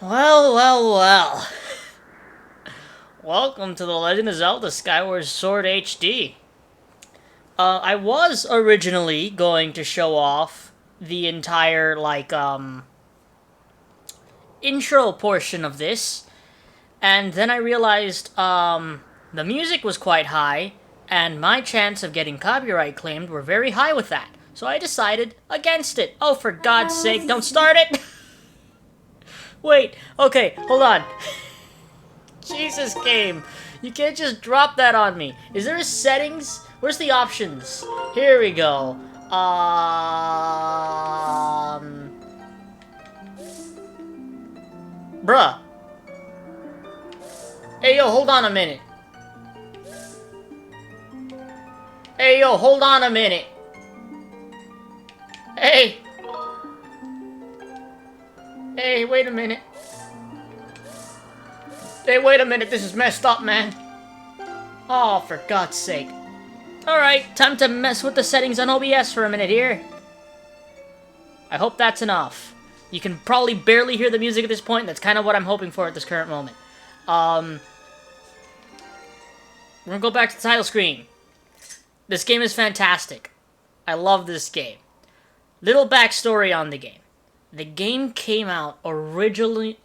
Well. Welcome to The Legend of Zelda Skyward Sword HD. I was originally going to show off the entire, intro portion of this, and then I realized, the music was quite high, and my chance of getting copyright claimed were very high with that. So I decided against it. Oh, for God's sake, don't start it! Wait, okay, hold on. Jesus, game. You can't just drop that on me. Is there a settings? Where's the options? Here we go. Bruh. Hey, yo, hold on a minute. Hey, yo, hold on a minute. Hey. Hey, wait a minute. Hey, wait a minute. This is messed up, man. Oh, for God's sake. Alright, time to mess with the settings on OBS for a minute here. I hope that's enough. You can probably barely hear the music at this point. That's kind of what I'm hoping for at this current moment. We're gonna go back to the title screen. This game is fantastic. I love this game. Little backstory on the game. The game came out originally,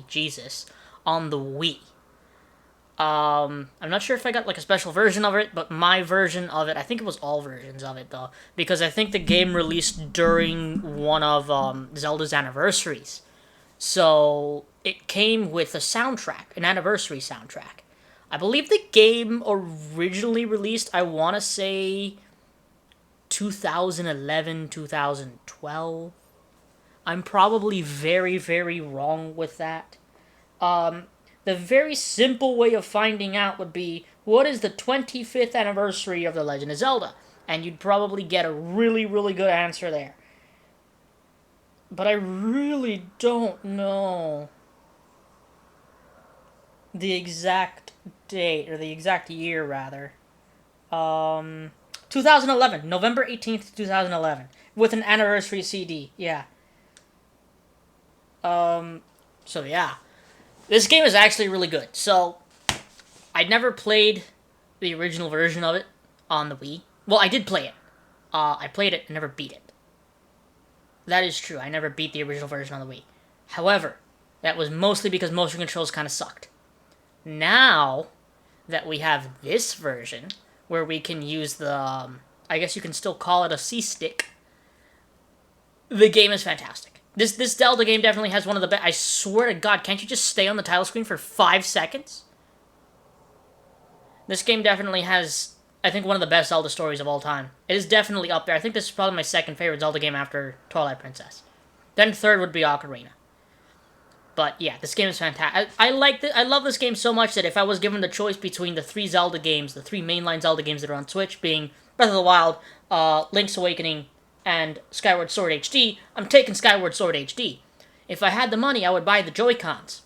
Jesus, on the Wii. I'm not sure if I got like a special version of it, but my version of it, I think it was all versions of it though, because I think the game released during one of Zelda's anniversaries. So it came with a soundtrack, an anniversary soundtrack. I believe the game originally released, I want to say 2011, 2012. I'm probably very, very wrong with that. The very simple way of finding out would be, what is the 25th anniversary of The Legend of Zelda? And you'd probably get a really, really good answer there. But I really don't know the exact date, or the exact year, rather. 2011, November 18th, 2011, with an anniversary CD, yeah. So yeah. This game is actually really good. So, I never played the original version of it on the Wii. Well, I did play it. I played it and never beat it. That is true. I never beat the original version on the Wii. However, that was mostly because motion controls kind of sucked. Now that we have this version, where we can use the, I guess you can still call it a C-stick, the game is fantastic. This Zelda game definitely has one of the best. I swear to God, can't you just stay on the title screen for 5 seconds? This game definitely has, I think, one of the best Zelda stories of all time. It is definitely up there. I think this is probably my second favorite Zelda game after Twilight Princess. Then third would be Ocarina. But yeah, this game is fantastic. I love this game so much that if I was given the choice between the three Zelda games, the three mainline Zelda games that are on Switch, being Breath of the Wild, Link's Awakening, and Skyward Sword HD, I'm taking Skyward Sword HD. If I had the money, I would buy the Joy-Cons.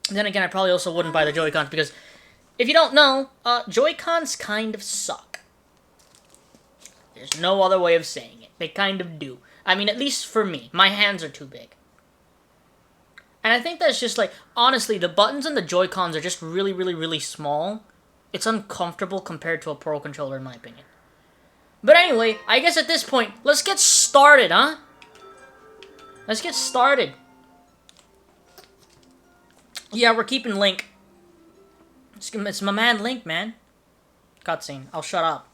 Then again, I probably also wouldn't buy the Joy-Cons because, if you don't know, Joy-Cons kind of suck. There's no other way of saying it. They kind of do. I mean, at least for me. My hands are too big. And I think that's just like, honestly, the buttons on the Joy-Cons are just really, really, really small. It's uncomfortable compared to a Pro Controller, in my opinion. But anyway, I guess at this point, let's get started, huh? Let's get started. Yeah, we're keeping Link. It's my man Link, man. Cutscene. I'll shut up.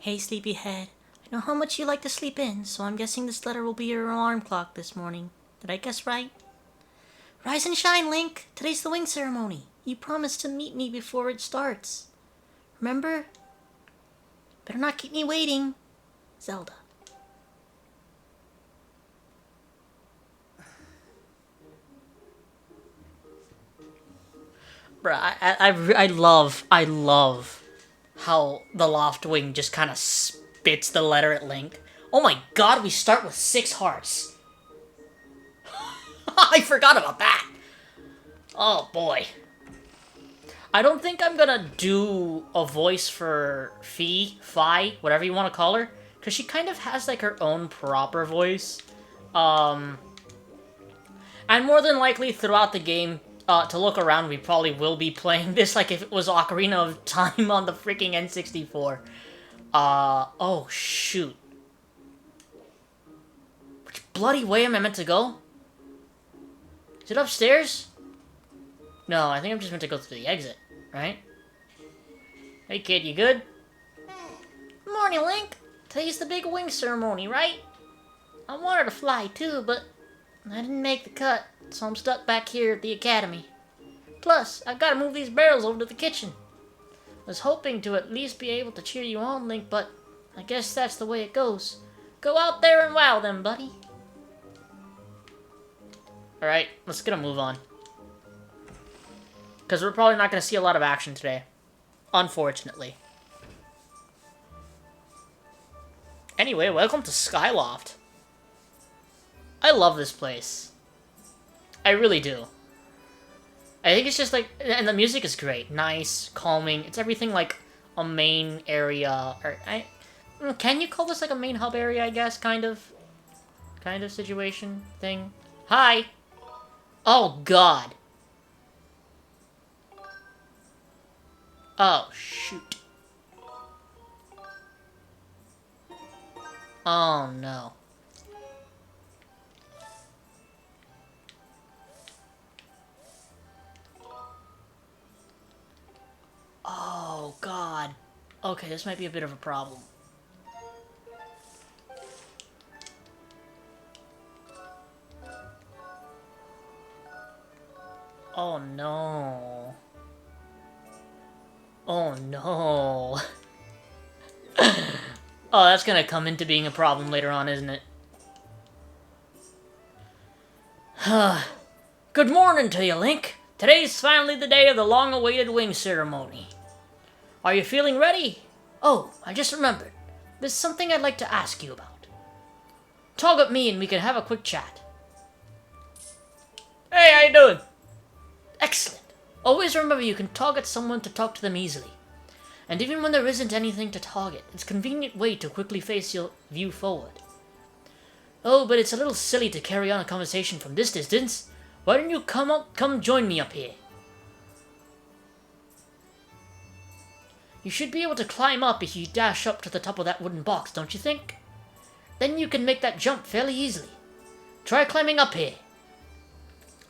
Hey, sleepyhead. I know how much you like to sleep in, so I'm guessing this letter will be your alarm clock this morning. Did I guess right? Rise and shine, Link. Today's the wing ceremony. You promised to meet me before it starts. Remember? Better not keep me waiting. Zelda. Bruh, I love how the Loft Wing just kind of spits the letter at Link. Oh my god, we start with 6 hearts. I forgot about that. Oh boy. I don't think I'm gonna do a voice for Fi, whatever you want to call her, because she kind of has like her own proper voice. And more than likely throughout the game, to look around, we probably will be playing this like if it was Ocarina of Time on the freaking N64. Oh shoot. Which bloody way am I meant to go? Is it upstairs? No, I think I'm just meant to go through the exit, right? Hey kid, you good? Morning, Link. Today's the big wing ceremony, right? I wanted to fly too, but I didn't make the cut, so I'm stuck back here at the academy. Plus, I've got to move these barrels over to the kitchen. I was hoping to at least be able to cheer you on, Link, but I guess that's the way it goes. Go out there and wow them, buddy. Alright, let's get a move on. Because we're probably not going to see a lot of action today. Unfortunately. Anyway, welcome to Skyloft. I love this place. I really do. I think it's just like... And the music is great. Nice, calming. It's everything like a main area. Or can you call this like a main hub area, I guess? Kind of situation thing. Hi! Oh, God. Oh, shoot. Oh, no. Oh, God. Okay, this might be a bit of a problem. Oh, no. Oh, no. Oh, that's gonna come into being a problem later on, isn't it? Good morning to you, Link. Today's finally the day of the long-awaited wing ceremony. Are you feeling ready? Oh, I just remembered. There's something I'd like to ask you about. Talk at me and we can have a quick chat. Hey, how you doing? Excellent. Always remember you can target someone to talk to them easily. And even when there isn't anything to target, it's a convenient way to quickly face your view forward. Oh, but it's a little silly to carry on a conversation from this distance. Why don't you come join me up here? You should be able to climb up if you dash up to the top of that wooden box, don't you think? Then you can make that jump fairly easily. Try climbing up here.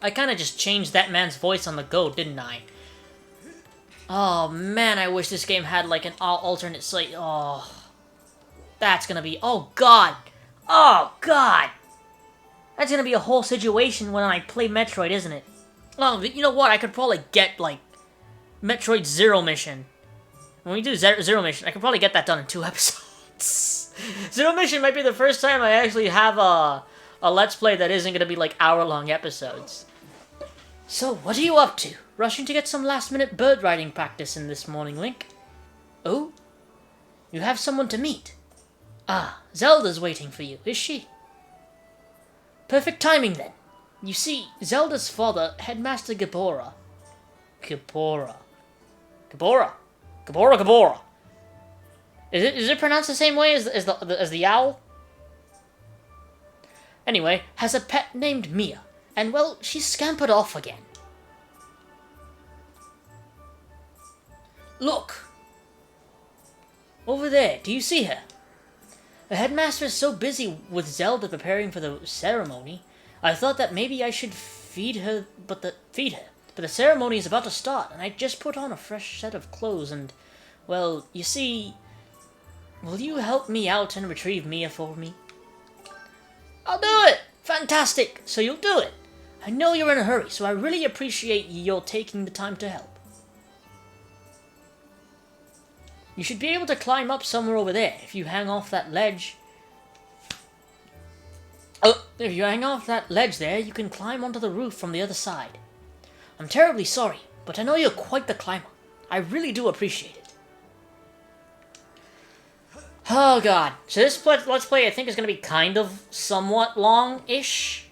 I kind of just changed that man's voice on the go, didn't I? Oh man, I wish this game had like an alternate slate. Oh, that's gonna be. Oh god! Oh god! That's gonna be a whole situation when I play Metroid, isn't it? Oh, you know what? I could probably get like Metroid Zero Mission. When we do Zero Mission, I could probably get that done in 2 episodes. Zero Mission might be the first time I actually have a Let's Play that isn't gonna be like hour-long episodes. So, what are you up to? Rushing to get some last-minute bird riding practice in this morning, Link? Oh? You have someone to meet. Ah, Zelda's waiting for you, is she? Perfect timing, then. You see, Zelda's father, Headmaster Gabora. Gabora. Is it pronounced the same way as the owl? Anyway, has a pet named Mia. And, well, she scampered off again. Look! Over there, do you see her? The headmaster is so busy with Zelda preparing for the ceremony, I thought that maybe I should feed her. But the ceremony is about to start, and I just put on a fresh set of clothes and, well, you see... Will you help me out and retrieve Mia for me? I'll do it! Fantastic! So you'll do it! I know you're in a hurry, so I really appreciate your taking the time to help. You should be able to climb up somewhere over there if you hang off that ledge. Oh, if you hang off that ledge there, you can climb onto the roof from the other side. I'm terribly sorry, but I know you're quite the climber. I really do appreciate it. Oh god. So this Let's Play I think is going to be kind of somewhat long-ish.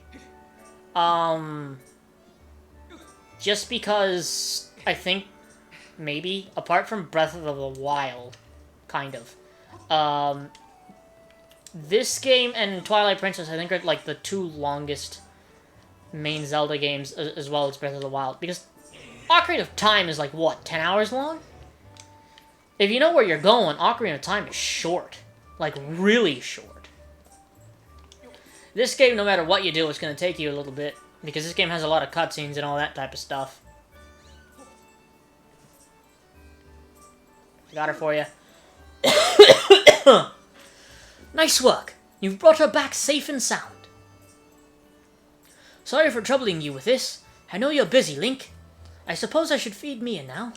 Just because I think maybe, apart from Breath of the Wild, kind of. This game and Twilight Princess I think are like the 2 longest main Zelda games as well as Breath of the Wild. Because Ocarina of Time is like, what, 10 hours long? If you know where you're going, Ocarina of Time is short. Like, really short. This game, no matter what you do, it's going to take you a little bit. Because this game has a lot of cutscenes and all that type of stuff. Got her for you. Nice work. You've brought her back safe and sound. Sorry for troubling you with this. I know you're busy, Link. I suppose I should feed Mia now.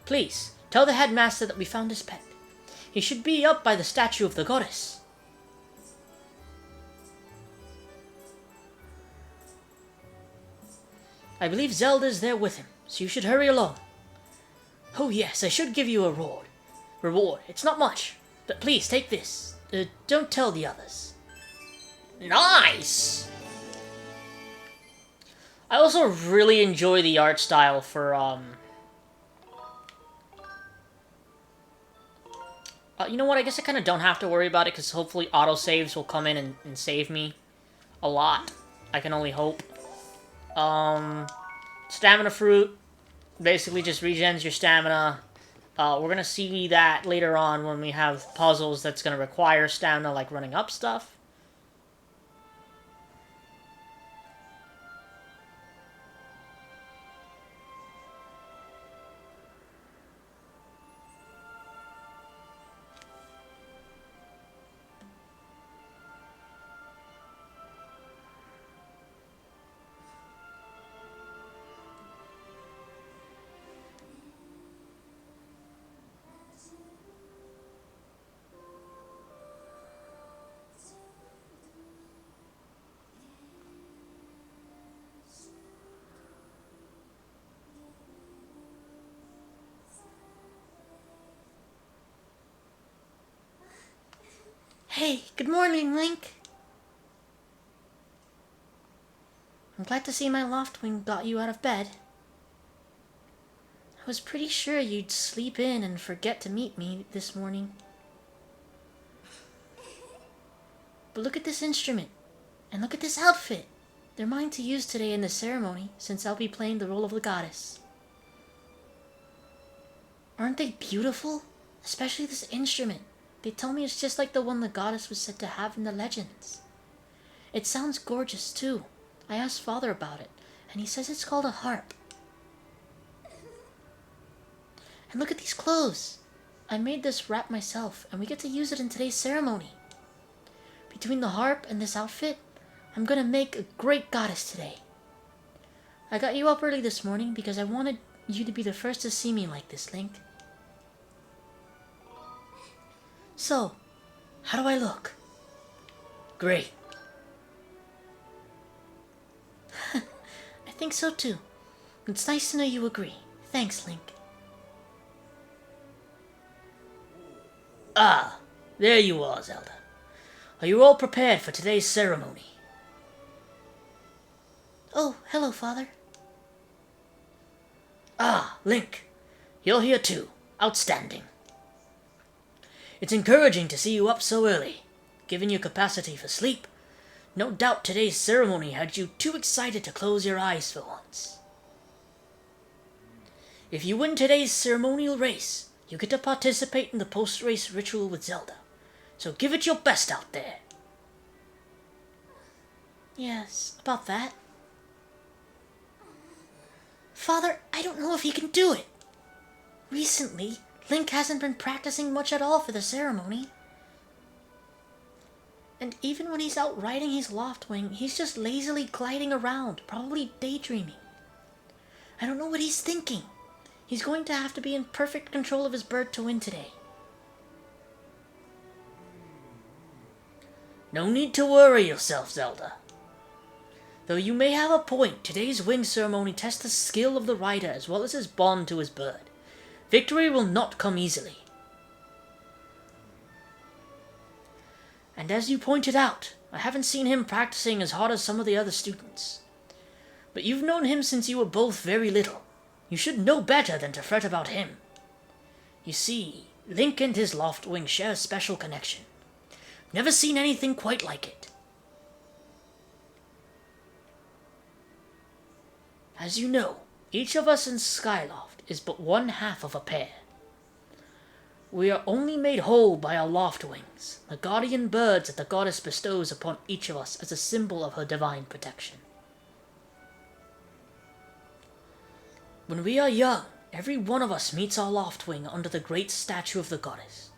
Please, tell the headmaster that we found his pet. He should be up by the statue of the goddess. I believe Zelda's there with him, so you should hurry along. Oh yes, I should give you a reward. It's not much, but please take this. Don't tell the others. Nice! I also really enjoy the art style for, you know what, I guess I kind of don't have to worry about it, because hopefully autosaves will come in and save me a lot. I can only hope. Stamina fruit basically just regens your stamina. We're gonna see that later on when we have puzzles that's gonna require stamina, like running up stuff. Hey, good morning, Link. I'm glad to see my Loftwing got you out of bed. I was pretty sure you'd sleep in and forget to meet me this morning. But look at this instrument, and look at this outfit. They're mine to use today in the ceremony, since I'll be playing the role of the goddess. Aren't they beautiful? Especially this instrument. They tell me it's just like the one the goddess was said to have in the legends. It sounds gorgeous too. I asked Father about it, and he says it's called a harp. And look at these clothes. I made this wrap myself, and we get to use it in today's ceremony. Between the harp and this outfit, I'm gonna make a great goddess today. I got you up early this morning because I wanted you to be the first to see me like this, Link. So, how do I look? Great. I think so too. It's nice to know you agree. Thanks, Link. Ah, there you are, Zelda. Are you all prepared for today's ceremony? Oh, hello, Father. Ah, Link. You're here too. Outstanding. It's encouraging to see you up so early. Given your capacity for sleep, no doubt today's ceremony had you too excited to close your eyes for once. If you win today's ceremonial race, you get to participate in the post-race ritual with Zelda. So give it your best out there. Yes, about that. Father, I don't know if he can do it. Recently, Link hasn't been practicing much at all for the ceremony. And even when he's out riding his Loftwing, he's just lazily gliding around, probably daydreaming. I don't know what he's thinking. He's going to have to be in perfect control of his bird to win today. No need to worry yourself, Zelda. Though you may have a point, today's wing ceremony tests the skill of the rider as well as his bond to his bird. Victory will not come easily. And as you pointed out, I haven't seen him practicing as hard as some of the other students. But you've known him since you were both very little. You should know better than to fret about him. You see, Link and his Loftwing share a special connection. Never seen anything quite like it. As you know, each of us in Skyloft is but one half of a pair. We are only made whole by our Loftwings, the guardian birds that the goddess bestows upon each of us as a symbol of her divine protection. When we are young, every one of us meets our Loftwing under the great statue of the goddess.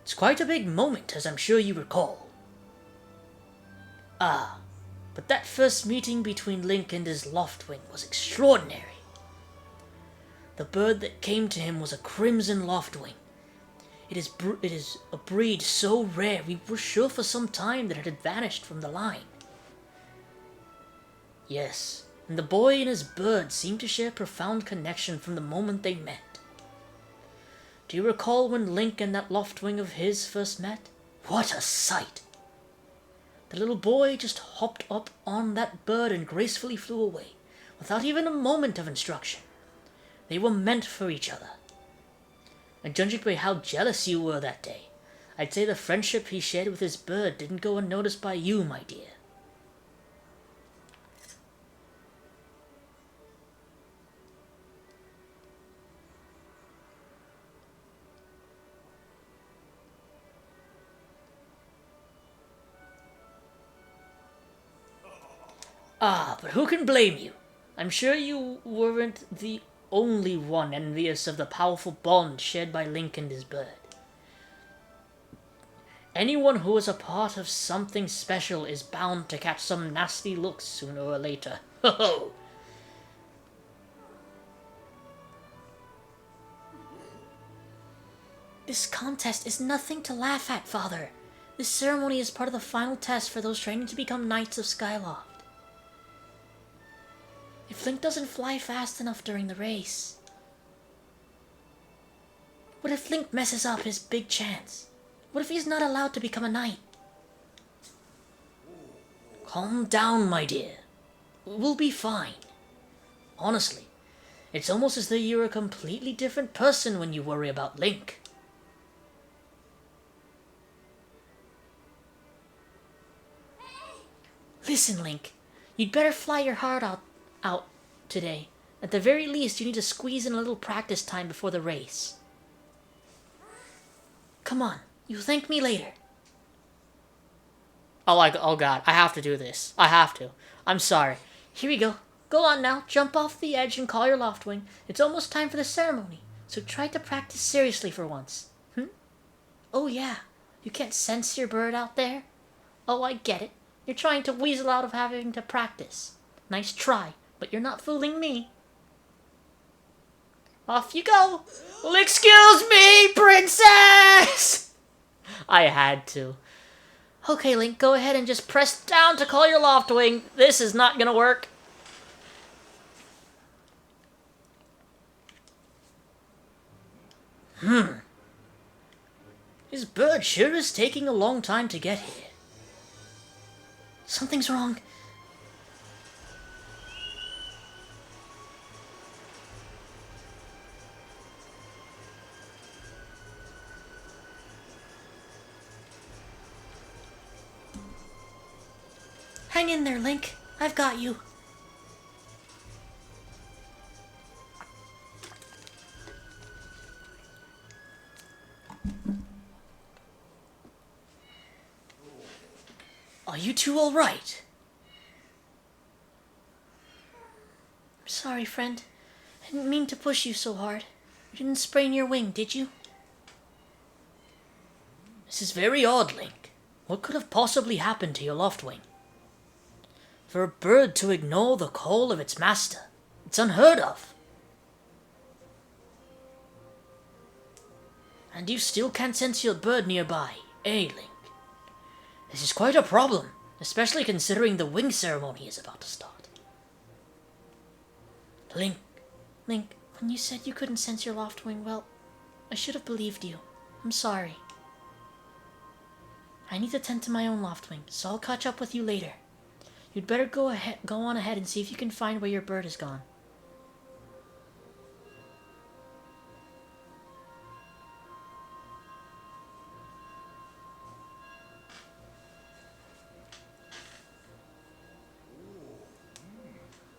It's quite a big moment, as I'm sure you recall. Ah, but that first meeting between Link and his Loftwing was extraordinary. The bird that came to him was a crimson Loftwing. It is a breed so rare we were sure for some time that it had vanished from the line. Yes, and the boy and his bird seemed to share a profound connection from the moment they met. Do you recall when Link and that Loftwing of his first met? What a sight! The little boy just hopped up on that bird and gracefully flew away, without even a moment of instruction. They were meant for each other. And judging by how jealous you were that day, I'd say the friendship he shared with his bird didn't go unnoticed by you, my dear. Ah, but who can blame you? I'm sure you weren't the only one envious of the powerful bond shared by Link and his bird. Anyone who is a part of something special is bound to catch some nasty looks sooner or later. Ho ho! This contest is nothing to laugh at, Father. This ceremony is part of the final test for those training to become Knights of Skyloft. If Link doesn't fly fast enough during the race... What if Link messes up his big chance? What if he's not allowed to become a knight? Calm down, my dear. We'll be fine. Honestly, it's almost as though you're a completely different person when you worry about Link. Listen, Link, you'd better fly your heart out today. At the very least, you need to squeeze in a little practice time before the race. Come on, you'll thank me later. Oh god, I have to do this. I have to. I'm sorry. Here we go. Go on now, jump off the edge and call your Loftwing. It's almost time for the ceremony, so try to practice seriously for once. Oh yeah, you can't sense your bird out there? Oh, I get it. You're trying to weasel out of having to practice. Nice try, but you're not fooling me. Off you go! Well, excuse me, princess! I had to. Okay, Link, go ahead and just press down to call your Loftwing. This is not gonna work. His bird sure is taking a long time to get here. Something's wrong. Hang in there, Link. I've got you. Are you two all right? I'm sorry, friend. I didn't mean to push you so hard. You didn't sprain your wing, did you? This is very odd, Link. What could have possibly happened to your Loftwing? For a bird to ignore the call of its master, it's unheard of. And you still can't sense your bird nearby, eh, Link? This is quite a problem, especially considering the wing ceremony is about to start. Link, when you said you couldn't sense your Loftwing, well, I should have believed you. I'm sorry. I need to tend to my own Loftwing, so I'll catch up with you later. You'd better go on ahead and see if you can find where your bird has gone.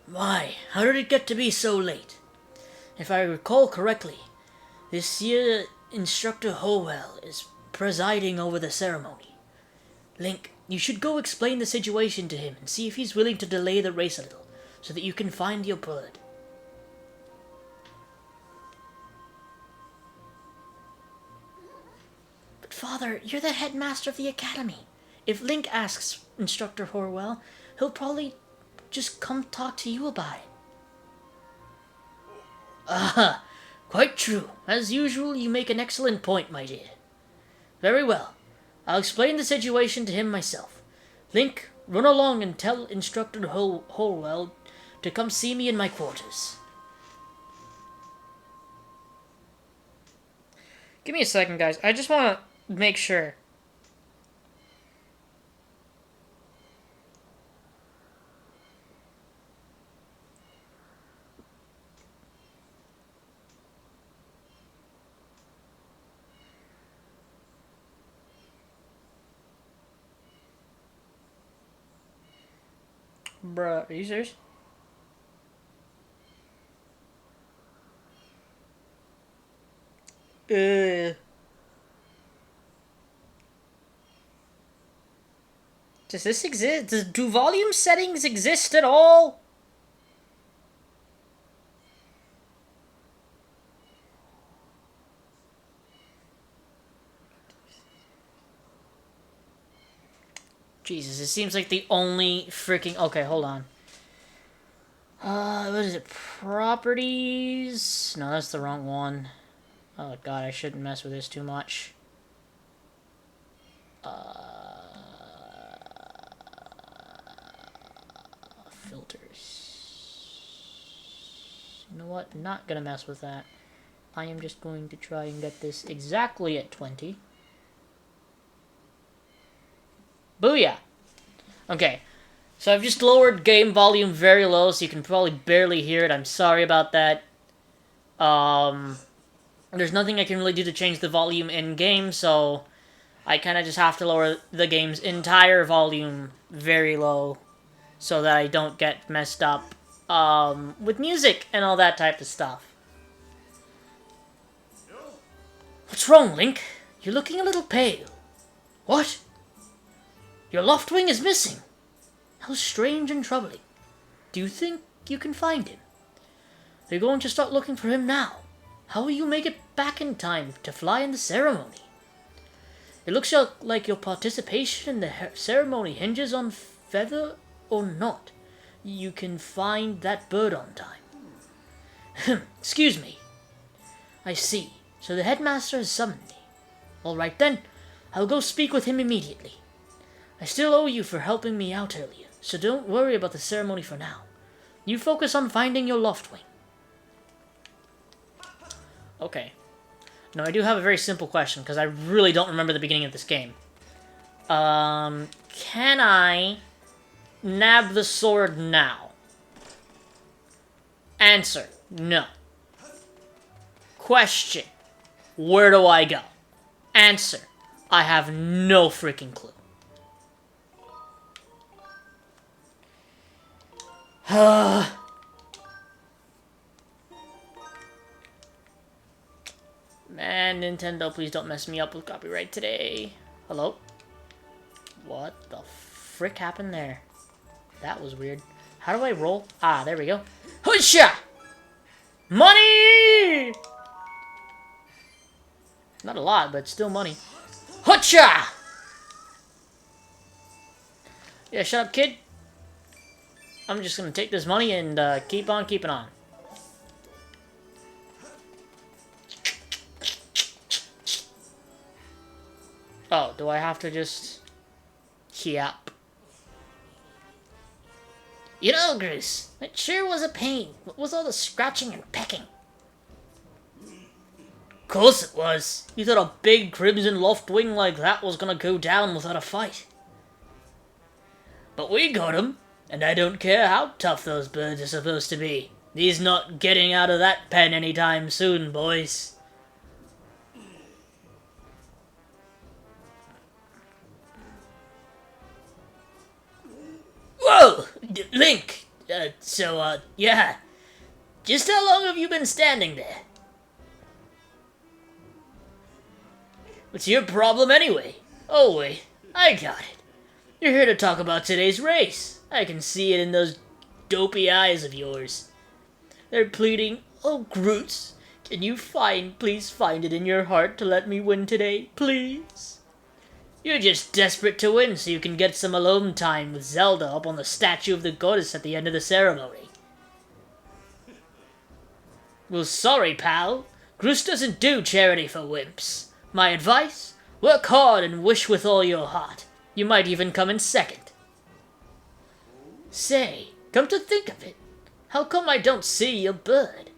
Why, how did it get to be so late? If I recall correctly, this year Instructor Howell is presiding over the ceremony. Link, you should go explain the situation to him and see if he's willing to delay the race a little, so that you can find your bird. But Father, you're the headmaster of the academy. If Link asks Instructor Horwell, he'll probably just come talk to you about it. Ah, quite true. As usual, you make an excellent point, my dear. Very well. I'll explain the situation to him myself. Link, run along and tell Instructor Horwell to come see me in my quarters. Give me a second, guys. I just want to make sure. Bruh, are you serious? Does this exist? Do volume settings exist at all? Jesus, it seems like the only freaking... Okay, hold on. What is it? Properties? No, that's the wrong one. Oh god, I shouldn't mess with this too much. Filters. You know what? I'm not gonna mess with that. I am just going to try and get this exactly at 20. Booyah! Okay, So I've just lowered game volume very low, so you can probably barely hear it. I'm sorry about that. There's nothing I can really do to change the volume in-game, so I kind of just have to lower the game's entire volume very low so that I don't get messed up with music and all that type of stuff. What's wrong, Link? You're looking a little pale. What? Your loft wing is missing. How strange and troubling. Do you think you can find him? Are you going to start looking for him now? How will you make it back in time to fly in the ceremony? It looks like your participation in the ceremony hinges on feather or not. You can find that bird on time. Excuse me. I see. So the headmaster has summoned me. All right then. I'll go speak with him immediately. I still owe you for helping me out earlier, so don't worry about the ceremony for now. You focus on finding your loft wing. Okay. Now, I do have a very simple question, because I really don't remember the beginning of this game. Can I nab the sword now? Answer, no. Question, where do I go? Answer, I have no freaking clue. Man, Nintendo, please don't mess me up with copyright today. Hello? What the frick happened there? That was weird. How do I roll? Ah, there we go. Husha! Money! Not a lot, but still money. Hutcha! Yeah, shut up, kid. I'm just gonna take this money and keep on keeping on. Oh, do I have to just... Yep. You know, Groose, it sure was a pain. What was all the scratching and pecking? Course it was. You thought a big crimson loft wing like that was gonna go down without a fight. But we got him, and I don't care how tough those birds are supposed to be. He's not getting out of that pen anytime soon, boys. Whoa! Link! Yeah. Just how long have you been standing there? What's your problem anyway? Oh wait, I got it. You're here to talk about today's race. I can see it in those dopey eyes of yours. They're pleading, oh Groose, can you please find it in your heart to let me win today, please? You're just desperate to win so you can get some alone time with Zelda up on the statue of the goddess at the end of the ceremony. Well, sorry, pal. Groose doesn't do charity for wimps. My advice? Work hard and wish with all your heart. You might even come in second. Say, come to think of it, how come I don't see your bird?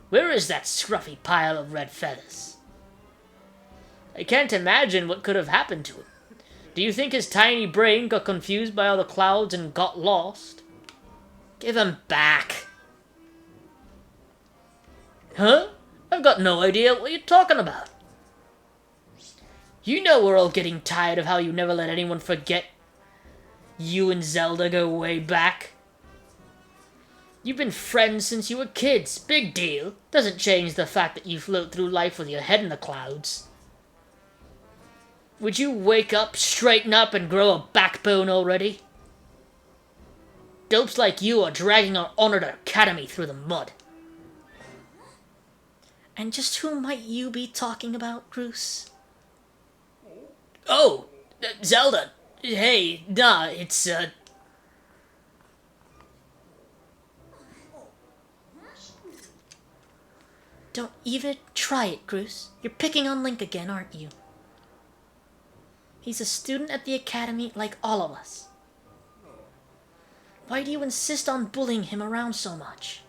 Where is that scruffy pile of red feathers? I can't imagine what could have happened to him. Do you think his tiny brain got confused by all the clouds and got lost? Give him back. Huh? I've got no idea what you're talking about. You know we're all getting tired of how you never let anyone forget you and Zelda go way back. You've been friends since you were kids. Big deal. Doesn't change the fact that you float through life with your head in the clouds. Would you wake up, straighten up, and grow a backbone already? Dopes like you are dragging our honored academy through the mud. And just who might you be talking about, Groose? Oh, Zelda. Hey, nah, it's, Don't even try it, Groose. You're picking on Link again, aren't you? He's a student at the academy like all of us. Why do you insist on bullying him around so much?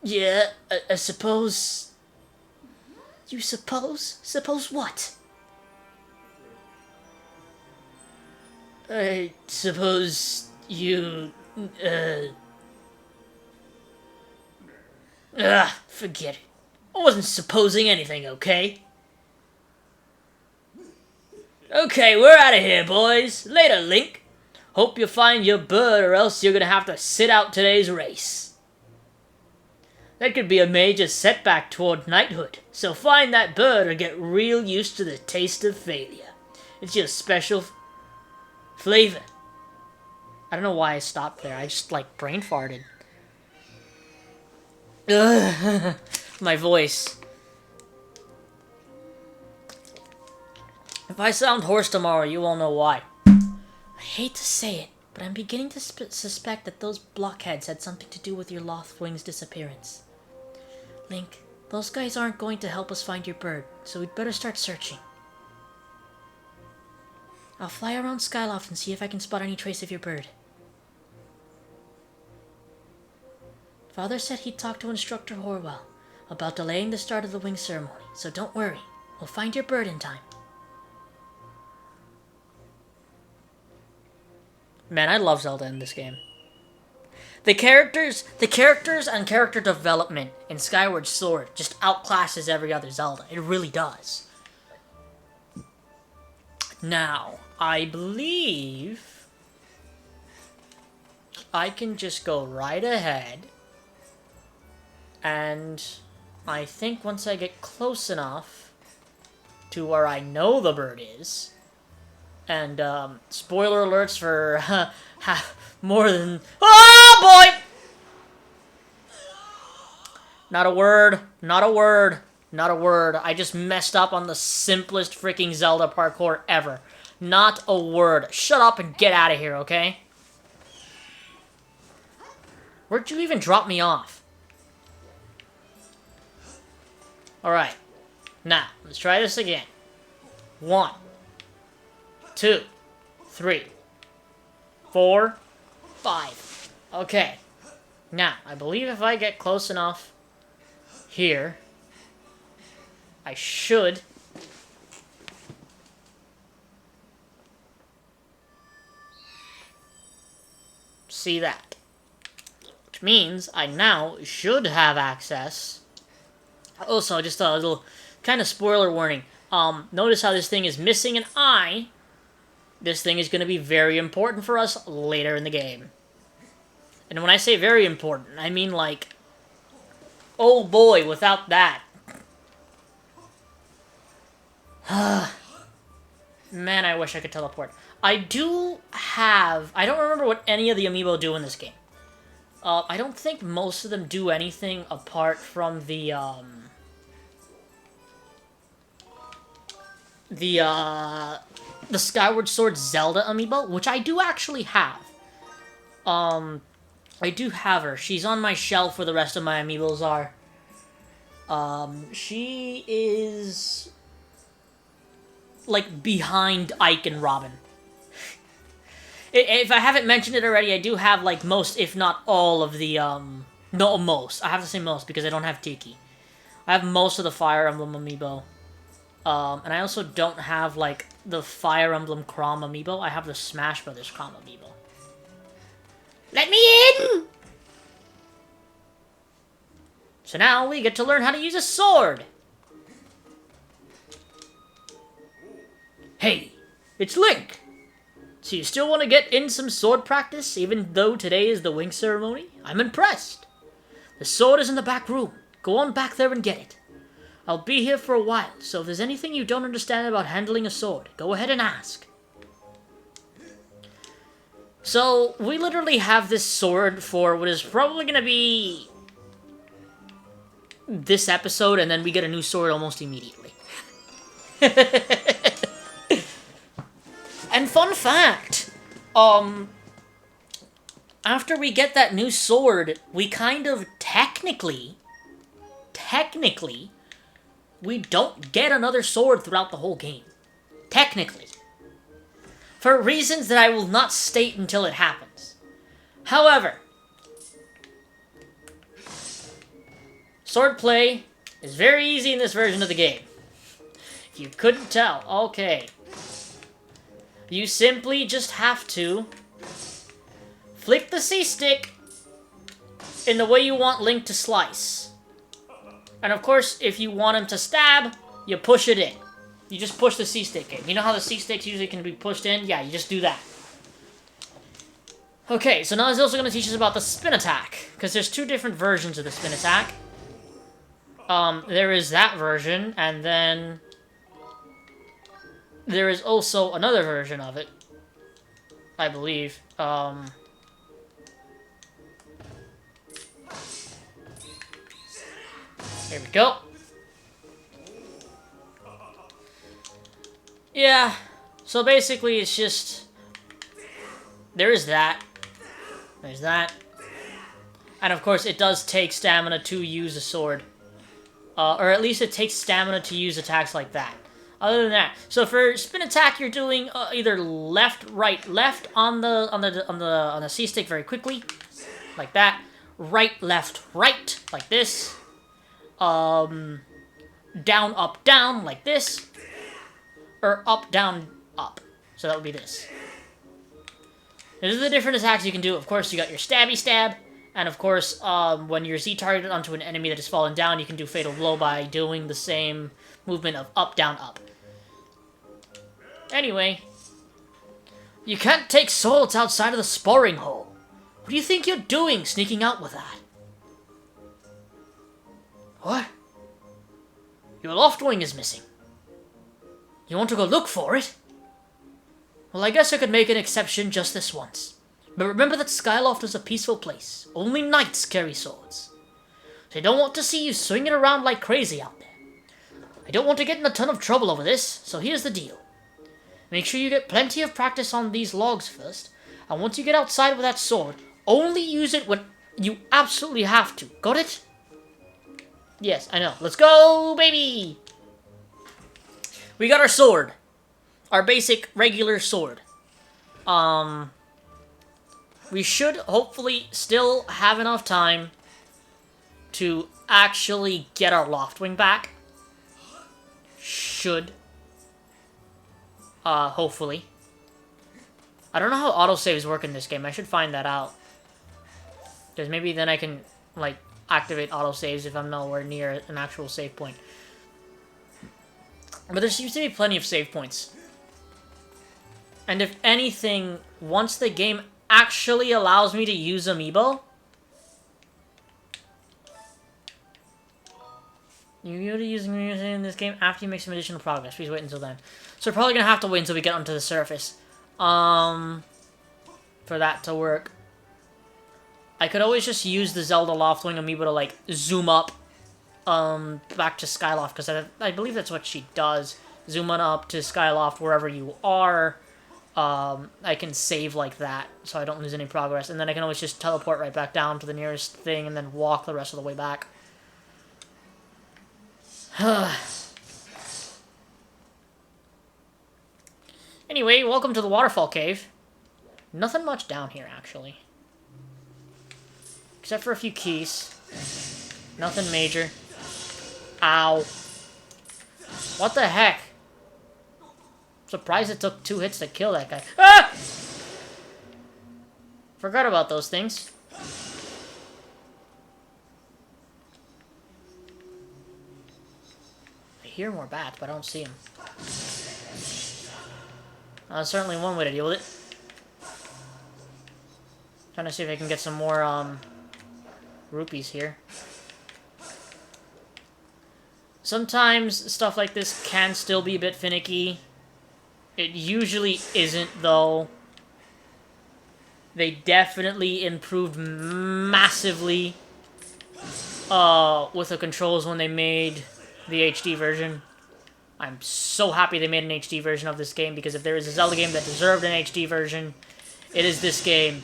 Yeah, I suppose... You suppose? Suppose what? I suppose you, forget it. I wasn't supposing anything, okay? Okay, we're out of here, boys. Later, Link. Hope you find your bird, or else you're gonna have to sit out today's race. That could be a major setback toward knighthood, so find that bird or get real used to the taste of failure. It's your special flavor. I don't know why I stopped there. I just, like, brain farted. Ugh. My voice. If I sound hoarse tomorrow, you won't know why. I hate to say it, but I'm beginning to suspect that those blockheads had something to do with your Lothwing's disappearance. Link, those guys aren't going to help us find your bird, so we'd better start searching. I'll fly around Skyloft and see if I can spot any trace of your bird. Father said he'd talk to Instructor Horwell about delaying the start of the wing ceremony, so don't worry. We'll find your bird in time. Man, I love Zelda in this game. The characters and character development in Skyward Sword just outclasses every other Zelda. It really does. Now, I believe I can just go right ahead, and I think once I get close enough to where I know the bird is, and spoiler alerts for more than... Oh boy! Not a word, not a word, not a word. I just messed up on the simplest freaking Zelda parkour ever. Not a word. Shut up and get out of here, okay? Where'd you even drop me off? Alright. Now, let's try this again. 1, 2, 3, 4, 5. Okay. Now, I believe if I get close enough here, I should see that. Which means I now should have access. Also, just a little kind of spoiler warning. Notice how this thing is missing an eye. This thing is going to be very important for us later in the game. And when I say very important, I mean like, oh boy, without that. Man, I wish I could teleport. I don't remember what any of the amiibo do in this game. I don't think most of them do anything apart from the Skyward Sword Zelda amiibo, which I do actually have. I do have her. She's on my shelf where the rest of my amiibos are. She is like behind Ike and Robin. If I haven't mentioned it already, I do have like most, if not all of the, no, most. I have to say most because I don't have Tiki. I have most of the Fire Emblem amiibo. And I also don't have, like, the Fire Emblem Chrom amiibo. I have the Smash Brothers Chrom amiibo. Let me in! So now we get to learn how to use a sword. Hey, it's Link. So you still want to get in some sword practice, even though today is the wing ceremony? I'm impressed. The sword is in the back room. Go on back there and get it. I'll be here for a while, so if there's anything you don't understand about handling a sword, go ahead and ask. So, we literally have this sword for what is probably going to be this episode, and then we get a new sword almost immediately. And fun fact, after we get that new sword, we kind of technically, we don't get another sword throughout the whole game. Technically. For reasons that I will not state until it happens. However, swordplay is very easy in this version of the game. If you couldn't tell, okay. You simply just have to flick the C-stick in the way you want Link to slice. And of course, if you want him to stab, you push it in. You just push the C-stick in. You know how the C-sticks usually can be pushed in? Yeah, you just do that. Okay, so now he's also going to teach us about the spin attack, because there's two different versions of the spin attack. There is that version, and then there is also another version of it, I believe. There we go. Yeah, so basically it's just, there is that. There's that. And of course, it does take stamina to use a sword. Or at least it takes stamina to use attacks like that. Other than that, so for spin attack, you're doing either left, right, left on the C stick very quickly, like that. Right, left, right, like this. Down, up, down, like this. Or up, down, up. So that would be this. These are the different attacks you can do. Of course, you got your stabby stab, and of course, when you're Z-targeted onto an enemy that has fallen down, you can do Fatal Blow by doing the same movement of up, down, up. Anyway, you can't take swords outside of the sparring hole. What do you think you're doing sneaking out with that? What? Your loft wing is missing. You want to go look for it? Well, I guess I could make an exception just this once. But remember that Skyloft is a peaceful place. Only knights carry swords. So I don't want to see you swinging around like crazy out there. I don't want to get in a ton of trouble over this, so here's the deal. Make sure you get plenty of practice on these logs first, and once you get outside with that sword, only use it when you absolutely have to. Got it? Yes, I know. Let's go, baby! We got our sword. Our basic, regular sword. We should hopefully still have enough time to actually get our Loftwing back. Should. Hopefully. I don't know how autosaves work in this game. I should find that out. Because maybe then I can, like, activate autosaves if I'm nowhere near an actual save point. But there seems to be plenty of save points. And if anything, once the game actually allows me to use Amiibo, you're using Amiibo in this game after you make some additional progress. Please wait until then. So we're probably gonna have to wait until we get onto the surface, for that to work. I could always just use the Zelda Loftwing Amiibo to like zoom up, back to Skyloft, because I believe that's what she does. Zoom on up to Skyloft wherever you are. I can save like that, so I don't lose any progress. And then I can always just teleport right back down to the nearest thing and then walk the rest of the way back. Anyway, welcome to the Waterfall Cave. Nothing much down here, actually. Except for a few keys. Nothing major. Ow. What the heck? Surprised it took 2 hits to kill that guy. Ah! Forgot about those things. I hear more bats, but I don't see them. Certainly one way to deal with it. Trying to see if I can get some more, rupees here. Sometimes stuff like this can still be a bit finicky. It usually isn't, though. They definitely improved massively with the controls when they made the HD version. I'm so happy they made an HD version of this game, because if there is a Zelda game that deserved an HD version, it is this game.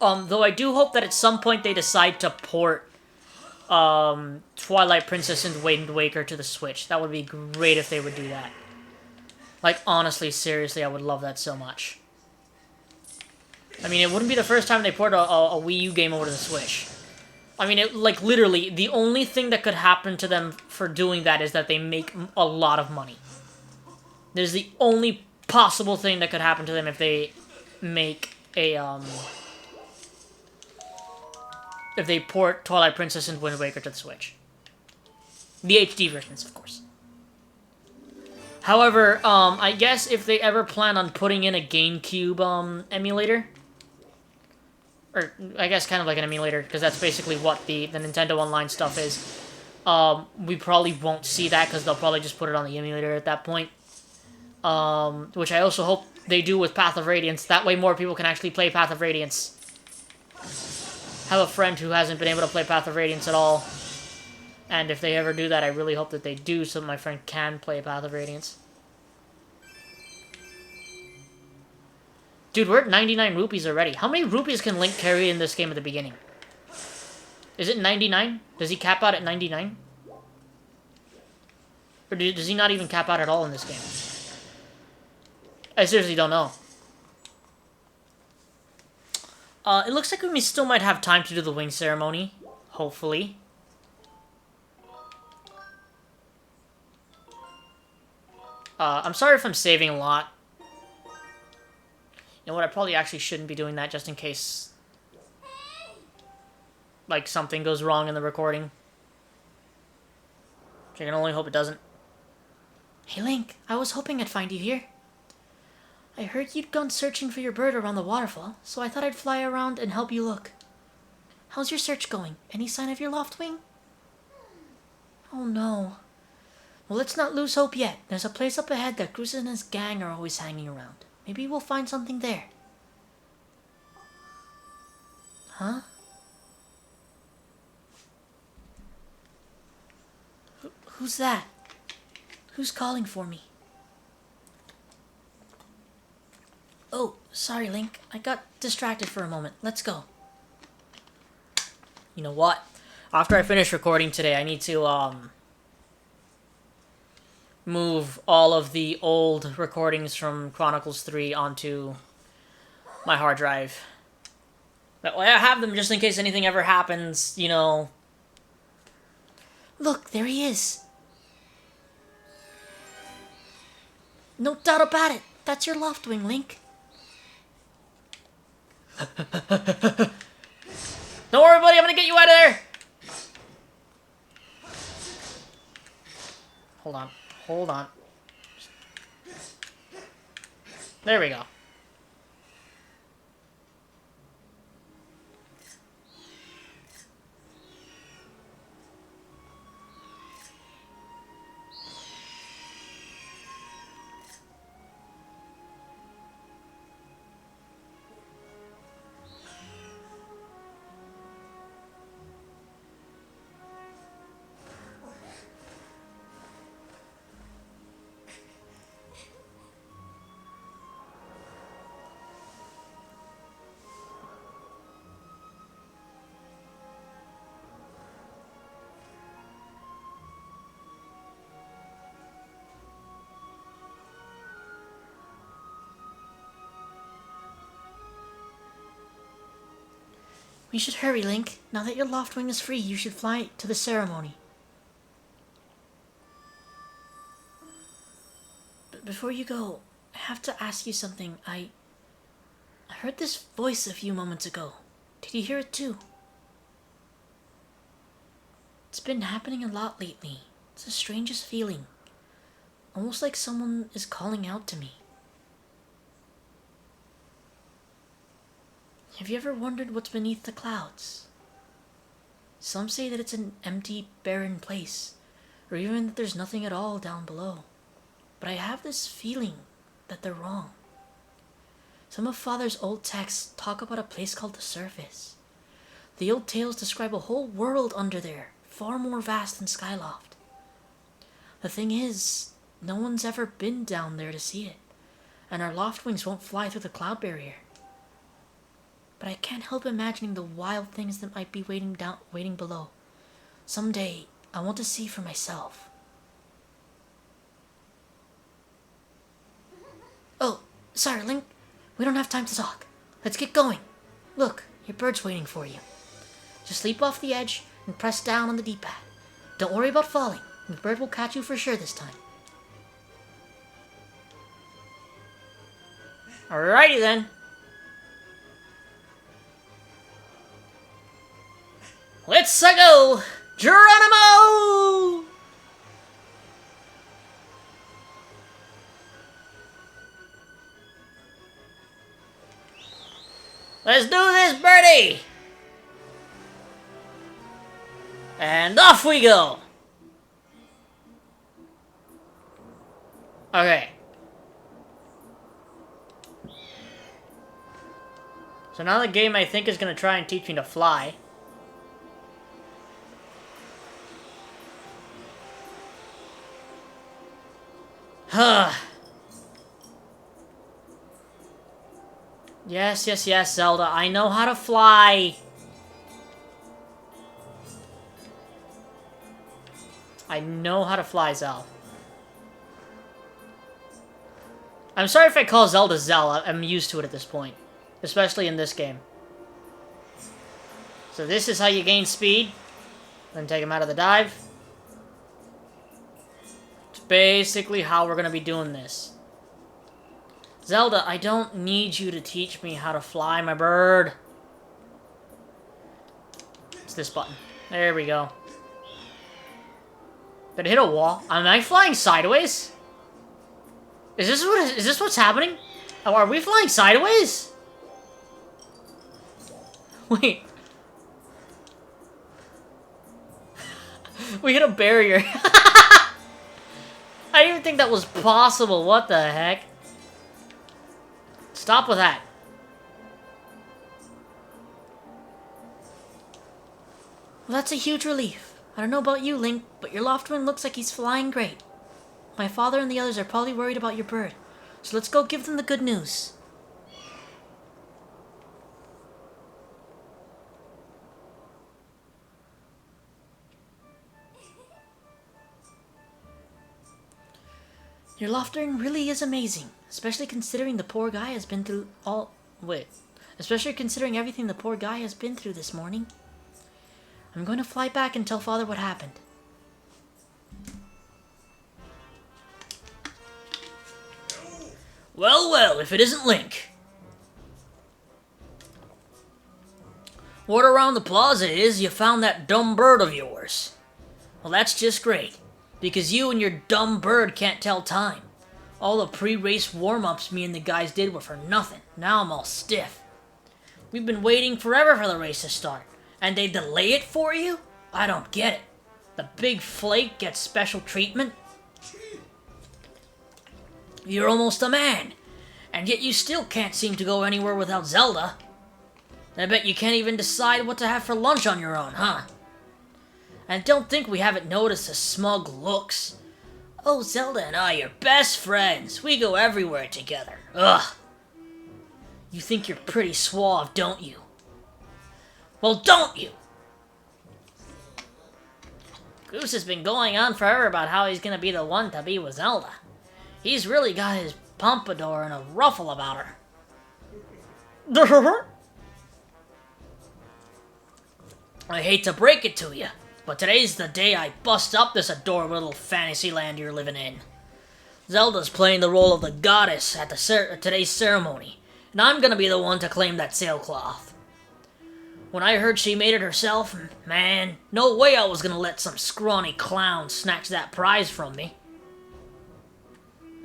Though I do hope that at some point they decide to port Twilight Princess and Wind Waker to the Switch. That would be great if they would do that. Like, honestly, seriously, I would love that so much. I mean, it wouldn't be the first time they port a Wii U game over to the Switch. I mean, like, literally, the only thing that could happen to them for doing that is that they make a lot of money. There's the only possible thing that could happen to them if they make a, if they port Twilight Princess and Wind Waker to the Switch. The HD versions, of course. However, I guess if they ever plan on putting in a GameCube, emulator, or I guess kind of like an emulator, because that's basically what the Nintendo Online stuff is, we probably won't see that, because they'll probably just put it on the emulator at that point. Which I also hope they do with Path of Radiance, that way more people can actually play Path of Radiance. Have a friend who hasn't been able to play Path of Radiance at all. And if they ever do that, I really hope that they do, so that my friend can play Path of Radiance. Dude, we're at 99 rupees already. How many rupees can Link carry in this game at the beginning? Is it 99? Does he cap out at 99? Or does he not even cap out at all in this game? I seriously don't know. It looks like we still might have time to do the wing ceremony. Hopefully. I'm sorry if I'm saving a lot. You know what, I probably actually shouldn't be doing that just in case, like, something goes wrong in the recording. I can only hope it doesn't. Hey Link, I was hoping I'd find you here. I heard you'd gone searching for your bird around the waterfall, so I thought I'd fly around and help you look. How's your search going? Any sign of your Loftwing? Oh no. Well, let's not lose hope yet. There's a place up ahead that Cruiser and his gang are always hanging around. Maybe we'll find something there. Huh? Who's that? Who's calling for me? Oh, sorry, Link. I got distracted for a moment. Let's go. You know what? After I finish recording today, I need to, move all of the old recordings from Chronicles 3 onto my hard drive. That way I have them just in case anything ever happens, you know. Look, there he is. No doubt about it. That's your Loftwing, Link. Don't worry, buddy. I'm gonna get you out of there. Hold on. Hold on. There we go. We should hurry, Link. Now that your Loftwing is free, you should fly to the ceremony. But before you go, I have to ask you something. I heard this voice a few moments ago. Did you hear it too? It's been happening a lot lately. It's the strangest feeling. Almost like someone is calling out to me. Have you ever wondered what's beneath the clouds? Some say that it's an empty, barren place, or even that there's nothing at all down below. But I have this feeling that they're wrong. Some of Father's old texts talk about a place called the surface. The old tales describe a whole world under there, far more vast than Skyloft. The thing is, no one's ever been down there to see it, and our Loftwings won't fly through the cloud barrier. But I can't help imagining the wild things that might be waiting below. Someday, I want to see for myself. Oh, sorry, Link. We don't have time to talk. Let's get going. Look, your bird's waiting for you. Just leap off the edge and press down on the D-pad. Don't worry about falling. The bird will catch you for sure this time. Alrighty then. Let's go! Geronimo! Let's do this, birdie! And off we go! Okay. So now the game, I think, is going to try and teach me to fly. Huh. Yes, yes, yes, Zelda. I know how to fly. I know how to fly, Zel. I'm sorry if I call Zelda Zel. I'm used to it at this point. Especially in this game. So this is how you gain speed. Then take him out of the dive. It's basically how we're going to be doing this. Zelda, I don't need you to teach me how to fly, my bird. It's this button. There we go. Did it hit a wall? Am I flying sideways? Is this what's happening? Oh, are we flying sideways? Wait. We hit a barrier. I didn't even think that was possible. What the heck? Stop with that. Well, that's a huge relief. I don't know about you, Link, but your Loftwing looks like he's flying great. My father and the others are probably worried about your bird, so let's go give them the good news. Your Loftwing really is amazing, especially considering the poor guy has been through all... Wait. Especially considering everything the poor guy has been through this morning. I'm going to fly back and tell Father what happened. Well, well, if it isn't Link. Word around the plaza is you found that dumb bird of yours. Well, that's just great. Because you and your dumb bird can't tell time. All the pre-race warm-ups me and the guys did were for nothing. Now I'm all stiff. We've been waiting forever for the race to start. And they delay it for you? I don't get it. The big flake gets special treatment? You're almost a man. And yet you still can't seem to go anywhere without Zelda. I bet you can't even decide what to have for lunch on your own, huh? And don't think we haven't noticed the smug looks. Oh, Zelda and I are best friends. We go everywhere together. Ugh. You think you're pretty suave, don't you? Well, don't you? Goose has been going on forever about how he's gonna be the one to be with Zelda. He's really got his pompadour in a ruffle about her. I hate to break it to you, but today's the day I bust up this adorable little fantasy land you're living in. Zelda's playing the role of the goddess at today's ceremony, and I'm gonna be the one to claim that sailcloth. When I heard she made it herself, man, no way I was gonna let some scrawny clown snatch that prize from me.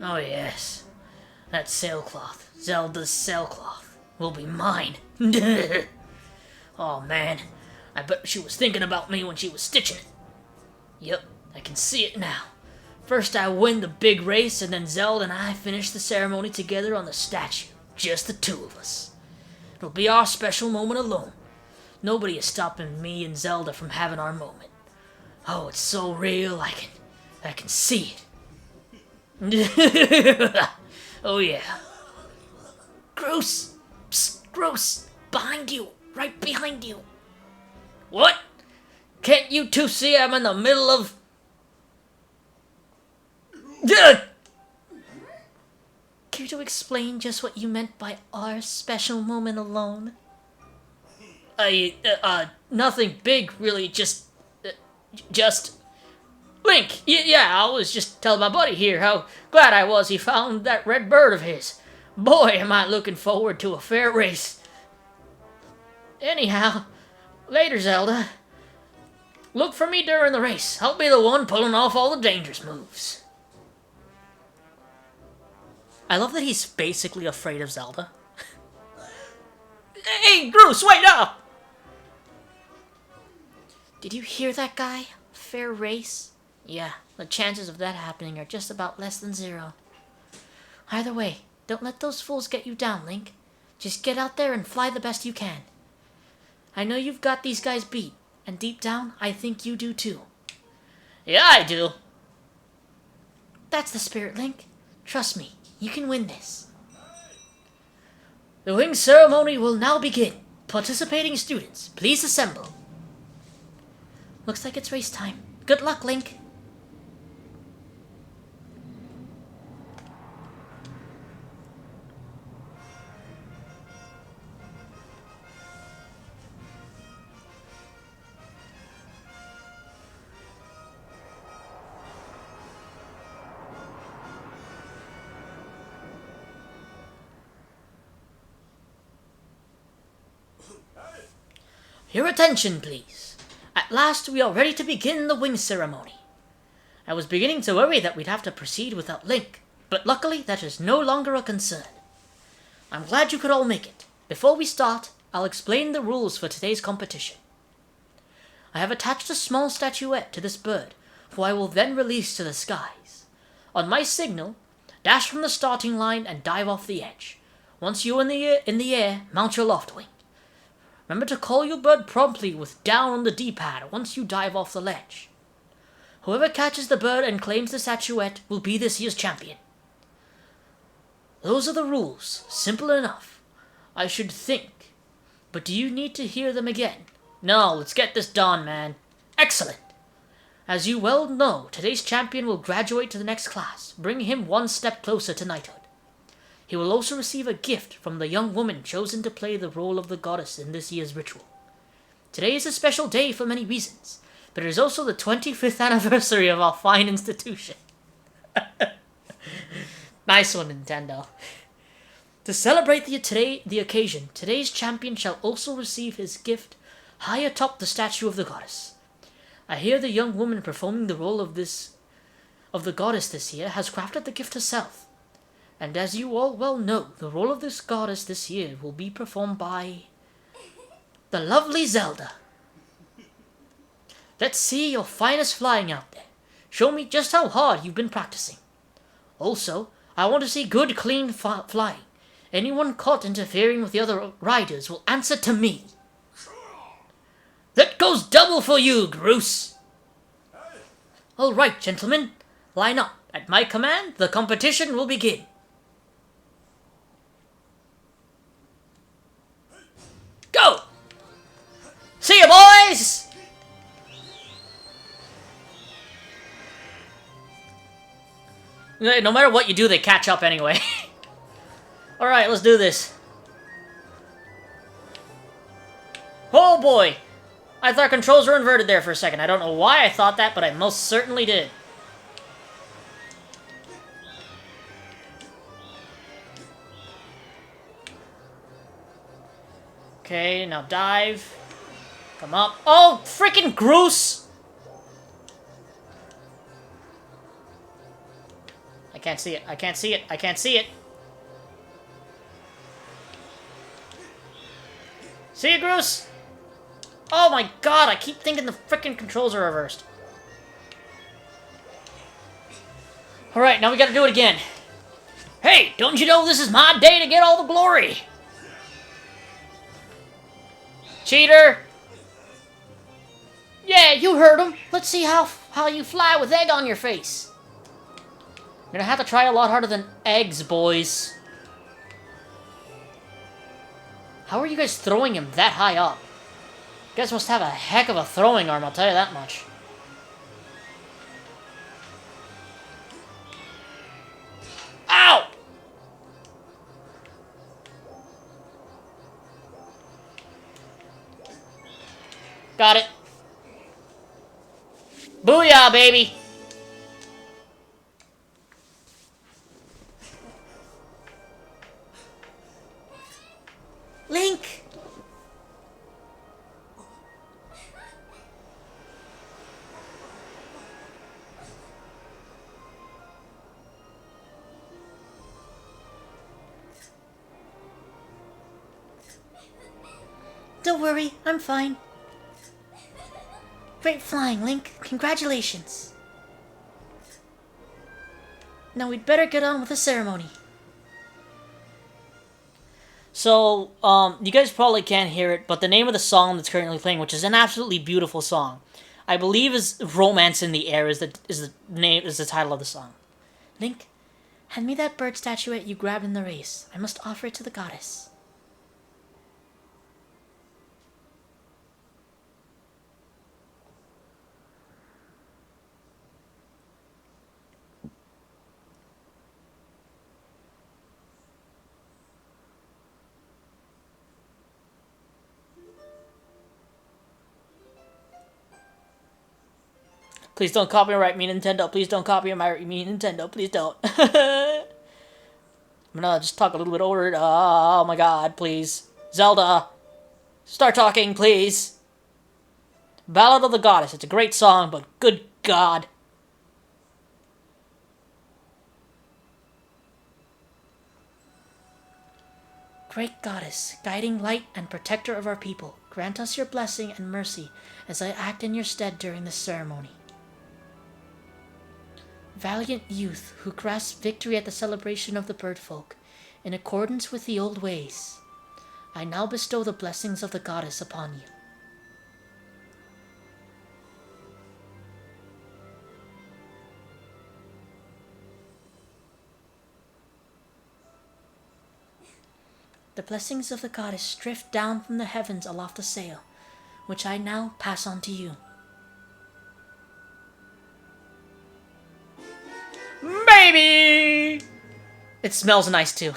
Oh yes, that sailcloth, Zelda's sailcloth, will be mine. Oh man, I bet she was thinking about me when she was stitching it. Yep, I can see it now. First I win the big race, and then Zelda and I finish the ceremony together on the statue. Just the two of us. It'll be our special moment alone. Nobody is stopping me and Zelda from having our moment. Oh, it's so real, I can see it. Oh yeah. Gross! Psst, gross! Behind you! Right behind you! What? Can't you two see I'm in the middle of... Care to explain just what you meant by our special moment alone? Nothing big, really, just... Link! Yeah, I was just telling my buddy here how glad I was he found that red bird of his. Boy, am I looking forward to a fair race. Anyhow, later, Zelda. Look for me during the race. I'll be the one pulling off all the dangerous moves. I love that he's basically afraid of Zelda. Hey, Bruce, wait up! Did you hear that guy? Fair race? Yeah, the chances of that happening are just about less than 0. Either way, don't let those fools get you down, Link. Just get out there and fly the best you can. I know you've got these guys beat, and deep down, I think you do too. Yeah, I do. That's the spirit, Link. Trust me, you can win this. The wing ceremony will now begin. Participating students, please assemble. Looks like it's race time. Good luck, Link. Your attention, please. At last, we are ready to begin the wing ceremony. I was beginning to worry that we'd have to proceed without Link, but luckily that is no longer a concern. I'm glad you could all make it. Before we start, I'll explain the rules for today's competition. I have attached a small statuette to this bird, who I will then release to the skies. On my signal, dash from the starting line and dive off the edge. Once you're in the air, mount your loft wing. Remember to call your bird promptly with down on the D-pad once you dive off the ledge. Whoever catches the bird and claims the statuette will be this year's champion. Those are the rules. Simple enough, I should think. But do you need to hear them again? No, let's get this done, man. Excellent. As you well know, today's champion will graduate to the next class, bringing him one step closer to knighthood. He will also receive a gift from the young woman chosen to play the role of the goddess in this year's ritual. Today is a special day for many reasons, but it is also the 25th anniversary of our fine institution. Nice one, Nintendo. To celebrate the occasion, today's champion shall also receive his gift high atop the statue of the goddess. I hear the young woman performing the role of the goddess this year has crafted the gift herself. And as you all well know, the role of this goddess this year will be performed by the lovely Zelda. Let's see your finest flying out there. Show me just how hard you've been practicing. Also, I want to see good, clean flying. Anyone caught interfering with the other riders will answer to me. That goes double for you, Groose. All right, gentlemen, line up. At my command, the competition will begin. Go! See you, boys! No matter what you do, they catch up anyway. Alright, let's do this. Oh boy! I thought controls were inverted there for a second. I don't know why I thought that, but I most certainly did. Okay, now dive. Come up. Oh, freaking Groose! I can't see it. I can't see it. I can't see it. See you, Groose? Oh my god, I keep thinking the freaking controls are reversed. Alright, now we gotta do it again. Hey, don't you know this is my day to get all the glory? Cheater! Yeah, you heard him. Let's see how you fly with egg on your face. I'm gonna have to try a lot harder than eggs, boys. How are you guys throwing him that high up? You guys must have a heck of a throwing arm, I'll tell you that much. Ow! Got it. Booyah, baby! Don't worry, I'm fine. Great flying, Link. Congratulations. Now we'd better get on with the ceremony. So, you guys probably can't hear it, but the name of the song that's currently playing, which is an absolutely beautiful song, I believe is "Romance in the Air" is the title of the song. Link, hand me that bird statuette you grabbed in the race. I must offer it to the goddess. Please don't copyright me, Nintendo. Please don't copyright me, Nintendo. Please don't. I'm gonna just talk a little bit over it. Oh my god, please. Zelda, start talking, please. Ballad of the Goddess. It's a great song, but good god. Great goddess, guiding light and protector of our people, grant us your blessing and mercy as I act in your stead during this ceremony. Valiant youth who grasped victory at the celebration of the bird folk, in accordance with the old ways, I now bestow the blessings of the goddess upon you. The blessings of the goddess drift down from the heavens aloft the sail, which I now pass on to you. Baby! It smells nice too.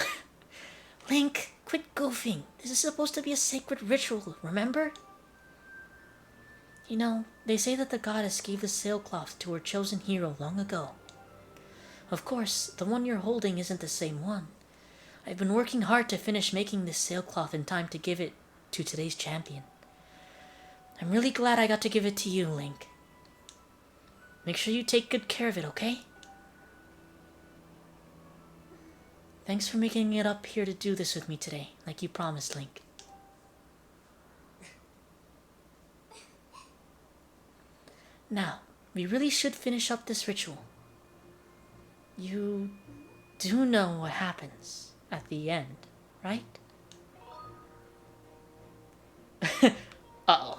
Link, quit goofing. This is supposed to be a sacred ritual, remember? You know, they say that the goddess gave the sailcloth to her chosen hero long ago. Of course, the one you're holding isn't the same one. I've been working hard to finish making this sailcloth in time to give it to today's champion. I'm really glad I got to give it to you, Link. Make sure you take good care of it, okay? Thanks for making it up here to do this with me today, like you promised, Link. Now, we really should finish up this ritual. You do know what happens at the end, right? Uh-oh.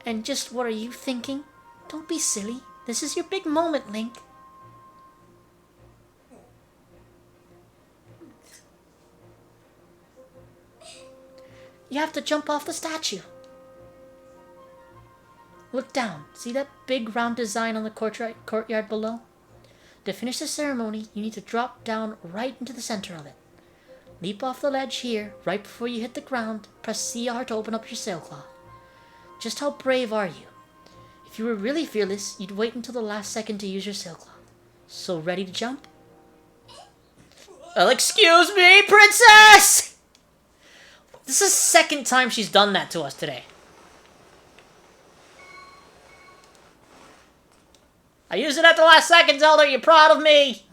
And just what are you thinking? Don't be silly. This is your big moment, Link. You have to jump off the statue. Look down. See that big round design on the courtyard below? To finish the ceremony, you need to drop down right into the center of it. Leap off the ledge here, right before you hit the ground. Press CR to open up your sailcloth. Just how brave are you? If you were really fearless, you'd wait until the last second to use your sailcloth. So ready to jump? Well, excuse me, princess! This is the second time she's done that to us today. I used it at the last second, Zelda. Are you proud of me?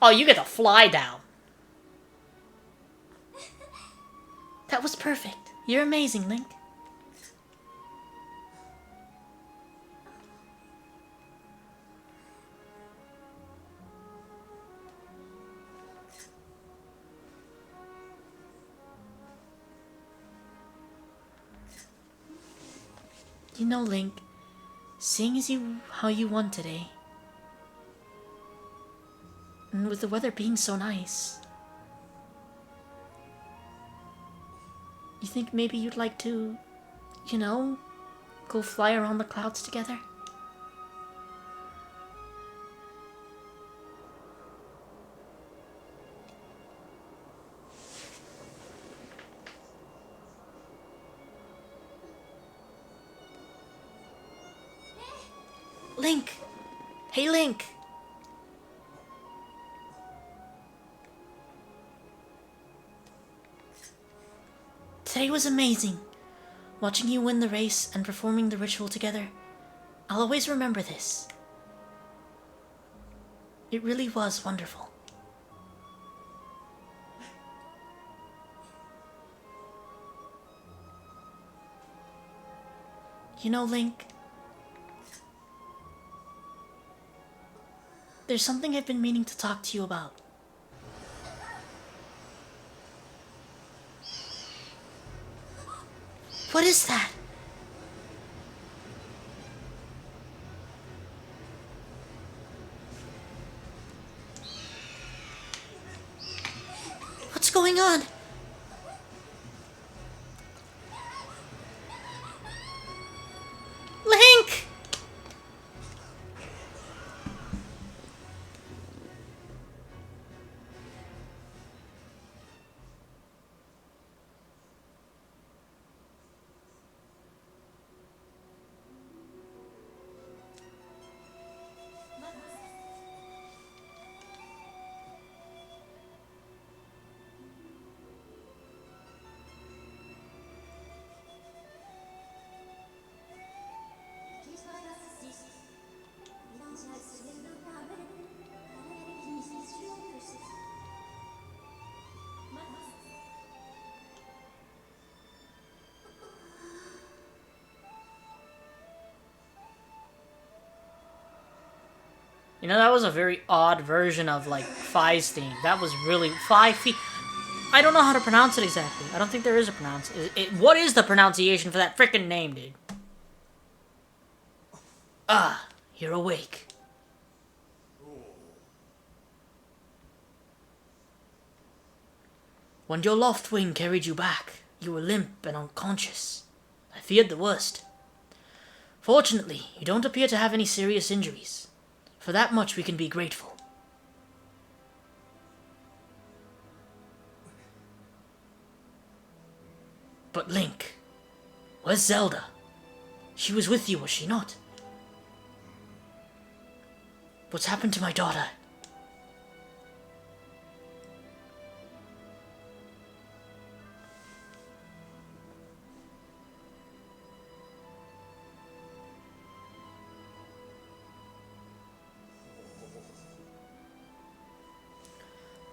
Oh, you get to fly down. That was perfect. You're amazing, Link. You know, Link, seeing as how you won today, and with the weather being so nice, you think maybe you'd like to, you know, go fly around the clouds together? Link! Hey, Link! Today was amazing. Watching you win the race and performing the ritual together. I'll always remember this. It really was wonderful. You know, Link, there's something I've been meaning to talk to you about. What is that? What's going on? Link! You know, that was a very odd version of, like, Fi's theme. That was really... Fi. I don't know how to pronounce it exactly. I don't think there is a what is the pronunciation for that frickin' name, dude? Ah, you're awake. When your loft wing carried you back, you were limp and unconscious. I feared the worst. Fortunately, you don't appear to have any serious injuries. For that much we can be grateful. But Link, where's Zelda? She was with you, was she not? What's happened to my daughter?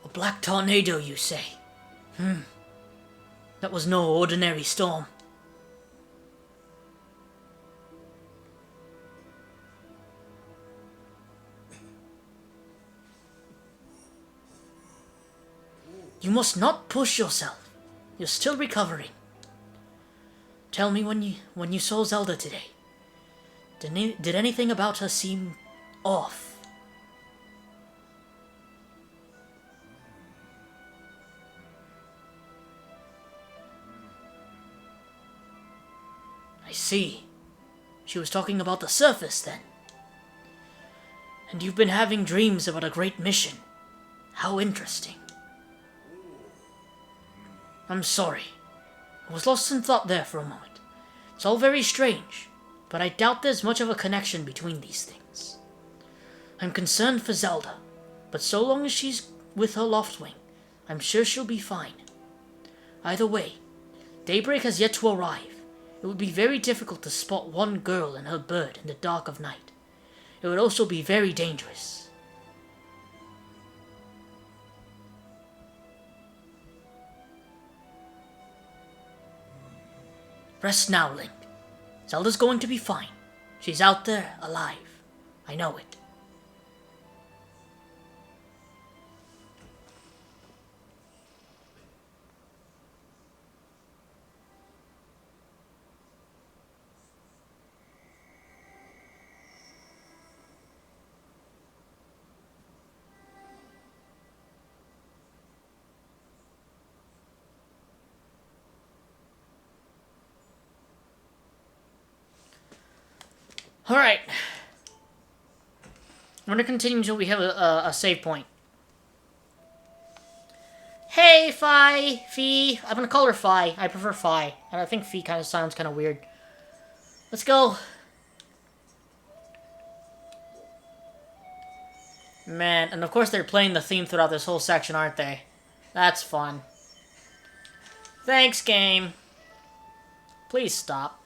A black tornado, you say? That was no ordinary storm. You must not push yourself. You're still recovering. Tell me when you saw Zelda today. Did anything about her seem off? I see. She was talking about the surface then. And you've been having dreams about a great mission. How interesting. I'm sorry. I was lost in thought there for a moment. It's all very strange, but I doubt there's much of a connection between these things. I'm concerned for Zelda, but so long as she's with her Loftwing, I'm sure she'll be fine. Either way, daybreak has yet to arrive. It would be very difficult to spot one girl and her bird in the dark of night. It would also be very dangerous. Rest now, Link. Zelda's going to be fine. She's out there, alive. I know it. Alright. I'm going to continue until we have a save point. Hey, Fi. I'm going to call her Fi. I prefer Fi. And I think Fi kind of sounds kind of weird. Let's go. Man, and of course they're playing the theme throughout this whole section, aren't they? That's fun. Thanks, game. Please stop.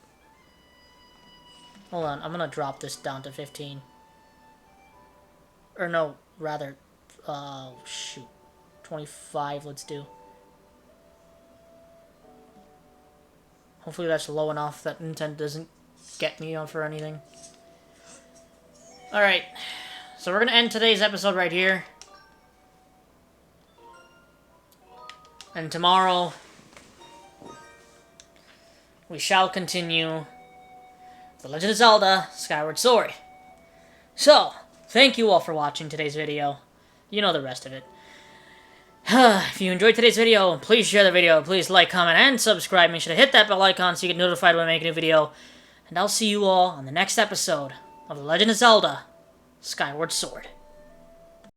Hold on, I'm gonna drop this down to 15. Or no, rather, shoot. 25, let's do. Hopefully that's low enough that Nintendo doesn't get me on for anything. Alright, so we're gonna end today's episode right here. And tomorrow, we shall continue The Legend of Zelda Skyward Sword. So, thank you all for watching today's video. You know the rest of it. If you enjoyed today's video, please share the video. Please like, comment, and subscribe. Make sure to hit that bell icon so you get notified when I make a new video. And I'll see you all on the next episode of The Legend of Zelda Skyward Sword.